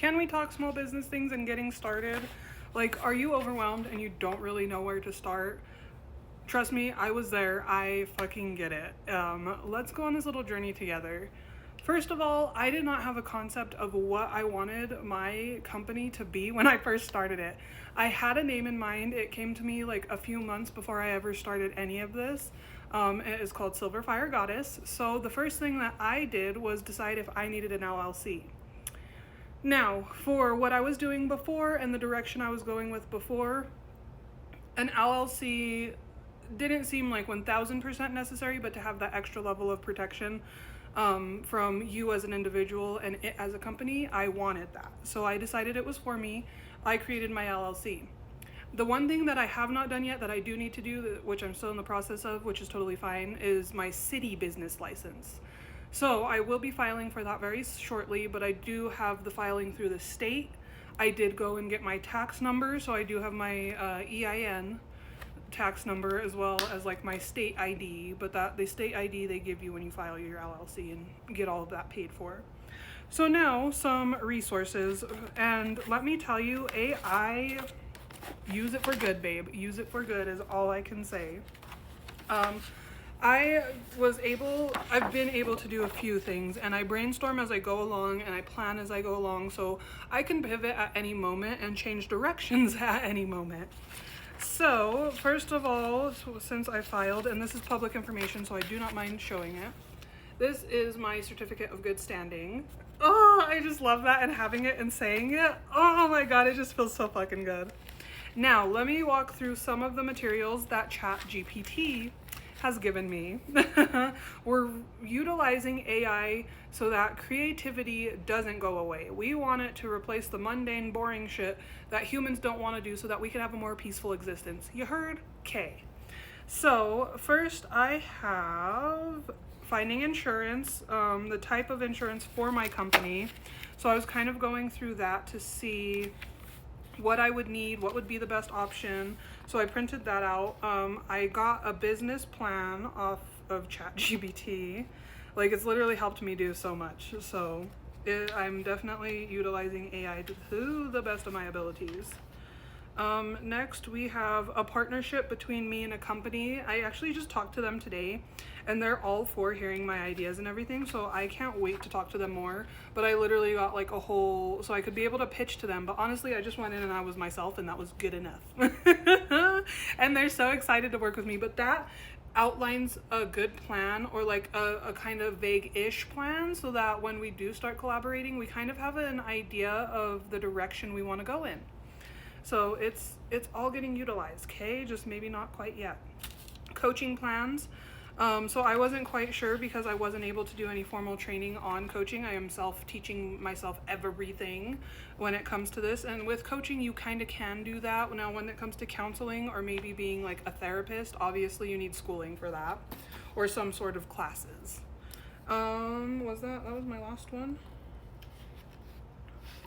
Can we talk small business things and getting started? Like, are you overwhelmed and you don't really know where to start? Trust me, I was there. I fucking get it. Let's go on this little journey together. First of all, I did not have a concept of what I wanted my company to be when I first started it. I had a name in mind. It came to me like a few months before I ever started any of this. It is called Silver Fire Goddess. So the first thing that I did was decide if I needed an LLC. Now, for what I was doing before and the direction I was going with before, an LLC didn't seem like 1000% necessary, but to have that extra level of protection from you as an individual and it as a company, I wanted that. So I decided it was for me. I created my LLC. The one thing that I have not done yet that I do need to do, which I'm still in the process of, which is totally fine, is my city business license. So I will be filing for that very shortly, but I do have the filing through the state. I did go and get my tax number, so I do have my EIN tax number as well as like my state ID, but that the state ID they give you when you file your LLC and get all of that paid for. So now some resources, and let me tell you, AI, use it for good, babe. Use it for good is all I can say. I've been able to do a few things, and I brainstorm as I go along and I plan as I go along, so I can pivot at any moment and change directions at any moment. So first of all, since I filed, and this is public information, so I do not mind showing it, this is my certificate of good standing. Oh, I just love that, and having it and saying it, oh my god, it just feels so fucking good. Now, let me walk through some of the materials that ChatGPT has given me. We're utilizing AI so that creativity doesn't go away. We want it to replace the mundane, boring shit that humans don't want to do so that we can have a more peaceful existence. You heard? Okay. So, first I have finding insurance, the type of insurance for my company. So I was kind of going through that to see what I would need, what would be the best option. So I printed that out. I got a business plan off of ChatGPT. Like, it's literally helped me do so much. So I'm definitely utilizing AI to the best of my abilities. Next, we have a partnership between me and a company. I actually just talked to them today, and they're all for hearing my ideas and everything, so I can't wait to talk to them more. But I literally got like a whole, so I could be able to pitch to them, but honestly I just went in and I was myself, and that was good enough. And they're so excited to work with me. But that outlines a good plan, or like a kind of vague-ish plan, so that when we do start collaborating, we kind of have an idea of the direction we want to go in. So it's all getting utilized, okay? Just maybe not quite yet. Coaching plans. So I wasn't quite sure because I wasn't able to do any formal training on coaching. I am self-teaching myself everything when it comes to this. And with coaching, you kind of can do that. Now, when it comes to counseling or maybe being like a therapist, obviously you need schooling for that or some sort of classes. That was my last one?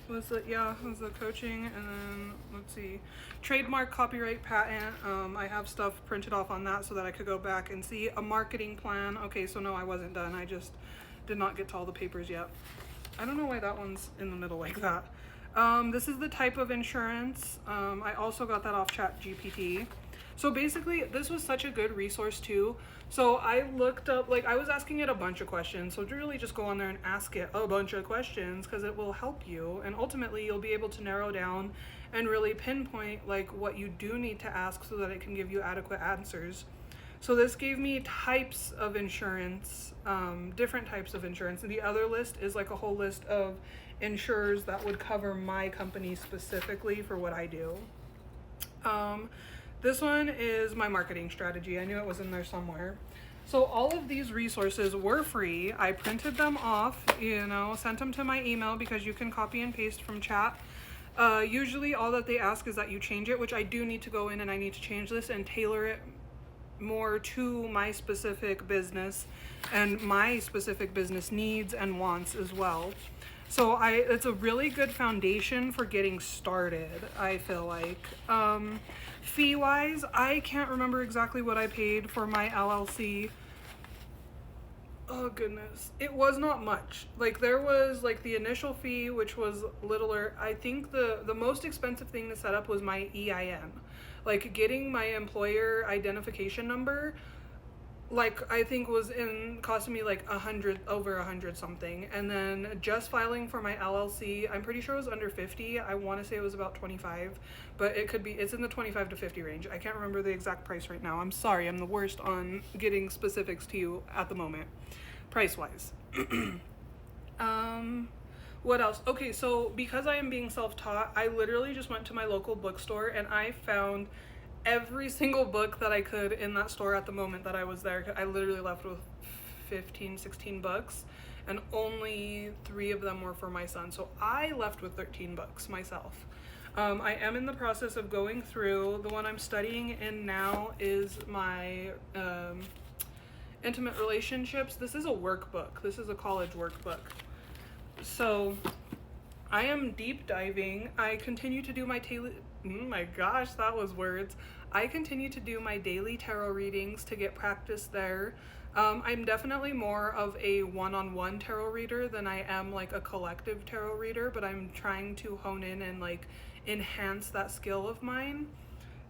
Was the coaching, and then let's see, trademark, copyright, patent. I have stuff printed off on that so that I could go back and see. A marketing plan. Okay, so no, I wasn't done. I just did not get to all the papers yet. I don't know why that one's in the middle like that. This is the type of insurance. I also got that off ChatGPT. So basically, this was such a good resource too. So I looked up, like, I was asking it a bunch of questions. So really just go on there and ask it a bunch of questions, because it will help you. And ultimately, you'll be able to narrow down and really pinpoint like what you do need to ask so that it can give you adequate answers. So this gave me types of insurance, different types of insurance. And the other list is like a whole list of insurers that would cover my company specifically for what I do. This one is my marketing strategy. I knew it was in there somewhere. So all of these resources were free. I printed them off, sent them to my email because you can copy and paste from chat. Usually all that they ask is that you change it, which I do need to go in and I need to change this and tailor it more to my specific business and my specific business needs and wants as well. So it's a really good foundation for getting started, I feel like. Fee-wise, I can't remember exactly what I paid for my LLC. Oh goodness. It was not much. Like there was like the initial fee, which was littler. I think the most expensive thing to set up was my EIN. Like getting my employer identification number, like I think was in costing me like over 100 something. And then just filing for my LLC, I'm pretty sure it was under 50. I want to say it was about 25, but it's in the 25 to 50 range. I can't remember the exact price right now. I'm sorry, I'm the worst on getting specifics to you at the moment, price wise. What else? Okay, so because I am being self-taught, I literally just went to my local bookstore and I found every single book that I could in that store at the moment that I was there. I literally left with 15, 16 books, and only 3 of them were for my son. So I left with 13 books myself. I am in the process of going through. The one I'm studying in now is my intimate relationships. This is a workbook. This is a college workbook. So I am deep diving. I continue to do my my gosh, that was words. I continue to do my daily tarot readings to get practice there. I'm definitely more of a one-on-one tarot reader than I am like a collective tarot reader, but I'm trying to hone in and like enhance that skill of mine.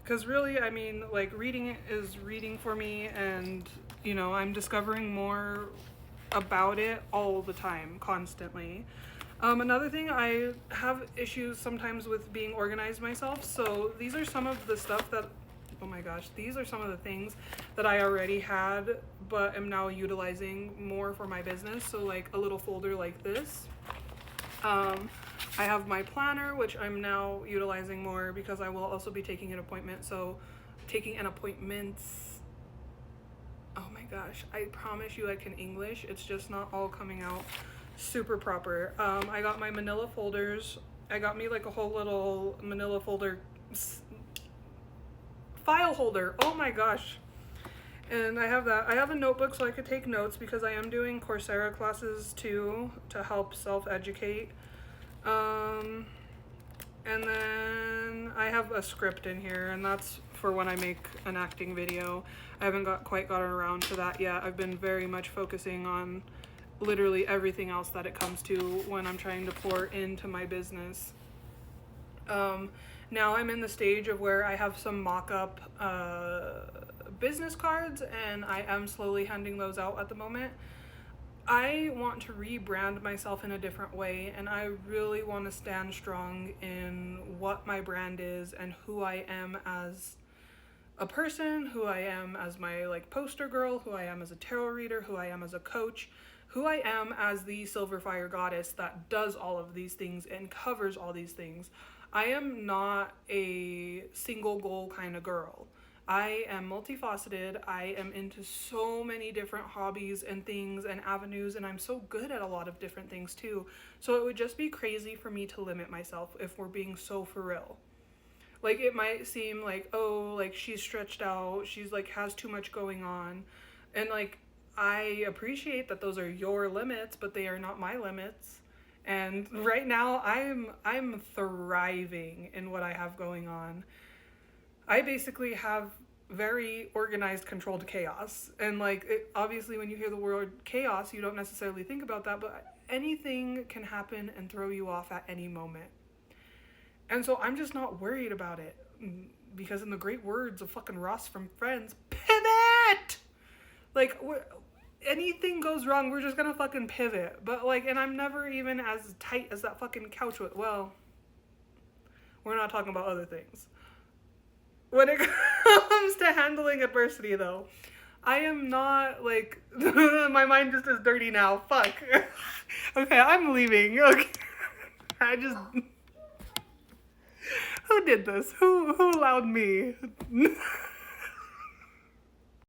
Because really, I mean, like reading is reading for me, and you know, I'm discovering more about it all the time, constantly. Another thing, I have issues sometimes with being organized myself, so these are some of the stuff that, oh my gosh, these are some of the things that I already had, but am now utilizing more for my business. So like a little folder like this. I have my planner, which I'm now utilizing more because I will also be taking an appointment. So taking an appointment, oh my gosh, I promise you I can English. It's just not all coming out super proper. I got my manila folders. I got me like a whole little manila folder file holder. Oh my gosh. And I have that. I have a notebook so I could take notes because I am doing Coursera classes too to help self-educate. And then I have a script in here, and that's for when I make an acting video. I haven't quite gotten around to that yet. I've been very much focusing on literally everything else that it comes to when I'm trying to pour into my business. Now I'm in the stage of where I have some mock-up business cards, and I am slowly handing those out at the moment. I want to rebrand myself in a different way, and I really want to stand strong in what my brand is and who I am as a person, who I am as my like poster girl, who I am as a tarot reader, who I am as a coach, who I am as the Silver Fire Goddess that does all of these things and covers all these things. I am not a single goal kind of girl. I am multifaceted. I am into so many different hobbies and things and avenues, and I'm so good at a lot of different things too. So it would just be crazy for me to limit myself if we're being so for real. Like it might seem like, oh, like she's stretched out, she's like has too much going on. And like I appreciate that those are your limits, but they are not my limits. And right now I'm thriving in what I have going on. I basically have very organized, controlled chaos. And like obviously when you hear the word chaos, you don't necessarily think about that, but anything can happen and throw you off at any moment. And so I'm just not worried about it, because in the great words of fucking Ross from Friends, pivot! Like, anything goes wrong, we're just gonna fucking pivot. But like, and I'm never even as tight as that fucking couch with, well, we're not talking about other things. When it comes to handling adversity though, I am not like, my mind just is dirty now, fuck. Okay, I'm leaving, okay. Who did this? Who allowed me?